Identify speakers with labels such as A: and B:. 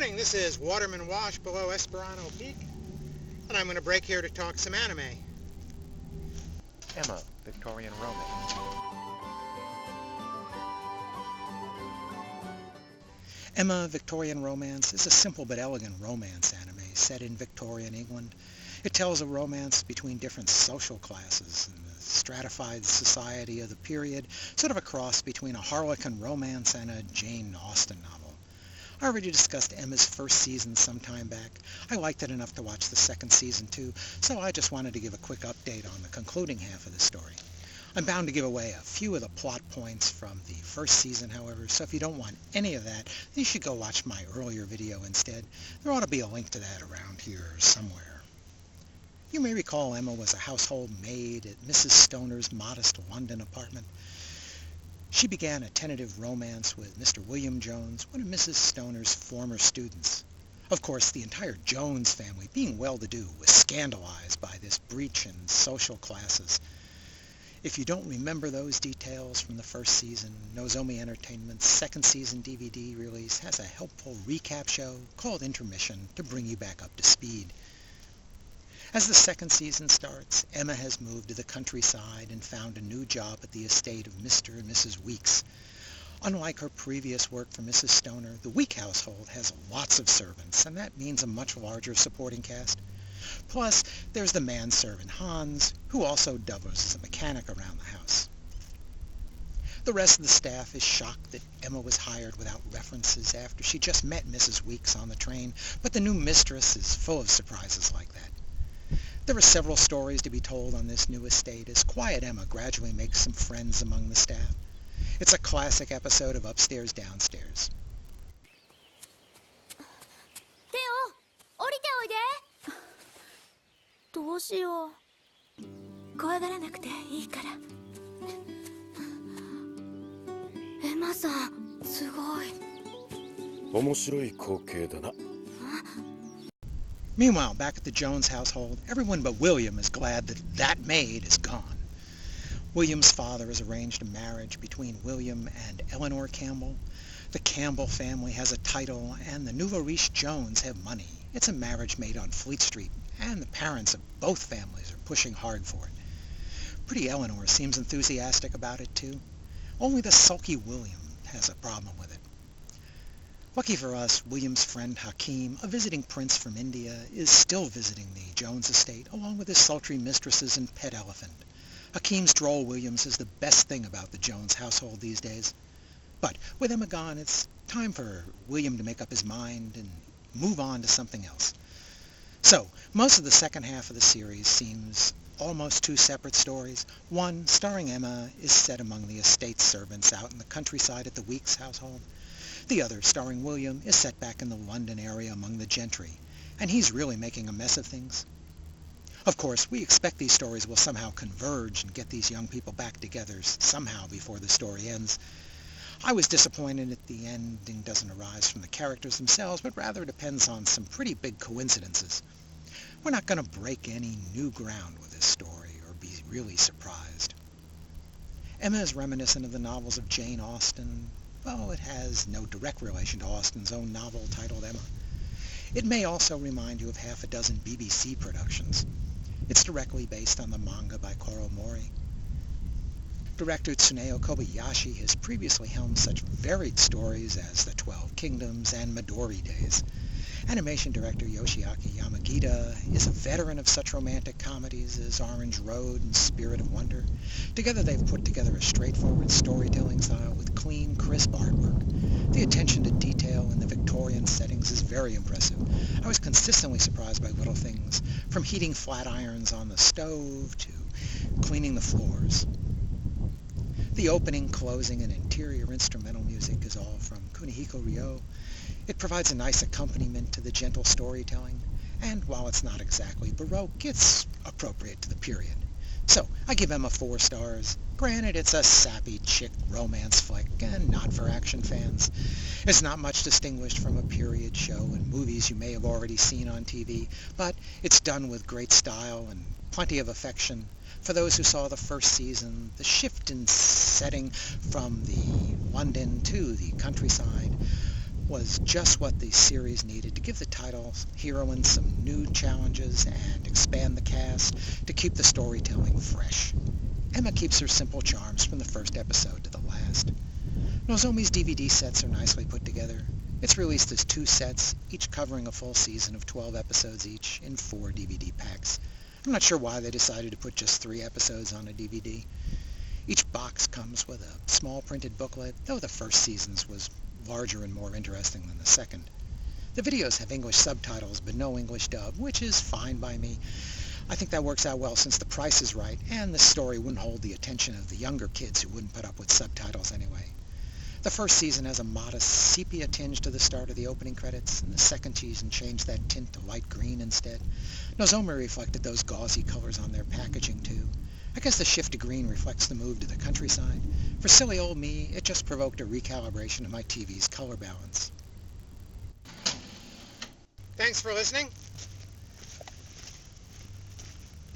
A: morning, this is Waterman Wash below Esperano Peak, and I'm going to break here to talk some anime.
B: Emma, Victorian Romance.
C: Emma, Victorian Romance is a simple but elegant romance anime set in Victorian England. It tells a romance between different social classes in the stratified society of the period, sort of a cross between a Harlequin romance and a Jane Austen novel. I already discussed Emma's first season some time back. I liked it enough to watch the second season too, so I just wanted to give a quick update on the concluding half of the story. I'm bound to give away a few of the plot points from the first season, however, so if you don't want any of that, you should go watch my earlier video instead. There ought to be a link to that around here somewhere. You may recall Emma was a household maid at Mrs. Stoner's modest London apartment. She began a tentative romance with Mr. William Jones, one of Mrs. Stoner's former students. Of course, the entire Jones family, being well-to-do, was scandalized by this breach in social classes. If you don't remember those details from the first season, Nozomi Entertainment's second season DVD release has a helpful recap show called Intermission to bring you back up to speed. As the second season starts, Emma has moved to the countryside and found a new job at the estate of Mr. and Mrs. Weeks. Unlike her previous work for Mrs. Stoner, the Week household has lots of servants, and that means a much larger supporting cast. Plus, there's the manservant Hans, who also doubles as a mechanic around the house. The rest of the staff is shocked that Emma was hired without references after she just met Mrs. Weeks on the train, but the new mistress is full of surprises like that. There are several stories to be told on this new estate as Quiet Emma gradually makes some friends among the staff. It's a classic episode of Upstairs Downstairs.
D: テオ、降りておいで。どうしよう。怖がらなくていいから。エマさん、すごい。
E: 面白い光景だな。
C: Meanwhile, back at the Jones household, everyone but William is glad that that maid is gone. William's father has arranged a marriage between William and Eleanor Campbell. The Campbell family has a title, and the Nouveau Riche Jones have money. It's a marriage made on Fleet Street, and the parents of both families are pushing hard for it. Pretty Eleanor seems enthusiastic about it, too. Only the sulky William has a problem with it. Lucky for us, William's friend Hakim, a visiting prince from India, is still visiting the Jones estate, along with his sultry mistresses and pet elephant. Hakim's droll Williams is the best thing about the Jones household these days. But with Emma gone, it's time for William to make up his mind and move on to something else. So, most of the second half of the series seems almost two separate stories. One, starring Emma, is set among the estate servants out in the countryside at the Weeks household. The other, starring William, is set back in the London area among the gentry, and he's really making a mess of things. Of course, we expect these stories will somehow converge and get these young people back together somehow before the story ends. I was disappointed that the ending doesn't arise from the characters themselves, but rather depends on some pretty big coincidences. We're not going to break any new ground with this story or be really surprised. Emma is reminiscent of the novels of Jane Austen. Well, it has no direct relation to Austen's own novel titled Emma. It may also remind you of half a dozen BBC productions. It's directly based on the manga by Koro Mori. Director Tsuneo Kobayashi has previously helmed such varied stories as The 12 Kingdoms and Midori Days. Animation director Yoshiaki Yamagita is a veteran of such romantic comedies as Orange Road and Spirit of Wonder. Together they've put together a straightforward storytelling style with clean, crisp artwork. The attention to detail in the Victorian settings is very impressive. I was consistently surprised by little things, from heating flat irons on the stove to cleaning the floors. The opening, closing, and interior instrumental music is all from Kunihiko Ryo. It provides a nice accompaniment to the gentle storytelling, and while it's not exactly Baroque, it's appropriate to the period. So, I give Emma 4 stars. Granted, it's a sappy chick romance flick, and not for action fans. It's not much distinguished from a period show and movies you may have already seen on TV, but it's done with great style and plenty of affection. For those who saw the first season, the shift in setting from the London to the countryside was just what the series needed to give the title heroine some new challenges and expand the cast to keep the storytelling fresh. Emma keeps her simple charms from the first episode to the last. Nozomi's DVD sets are nicely put together. It's released as 2 sets, each covering a full season of 12 episodes each in 4 DVD packs. I'm not sure why they decided to put just 3 episodes on a DVD. Each box comes with a small printed booklet, though the first season's was larger and more interesting than the second. The videos have English subtitles but no English dub, which is fine by me. I think that works out well since the price is right, and the story wouldn't hold the attention of the younger kids who wouldn't put up with subtitles anyway. The first season has a modest sepia tinge to the start of the opening credits, and the second season changed that tint to light green instead. Nozomi reflected those gauzy colors on their packaging too. I guess the shift to green reflects the move to the countryside. For silly old me, it just provoked a recalibration of my TV's color balance.
A: Thanks for listening.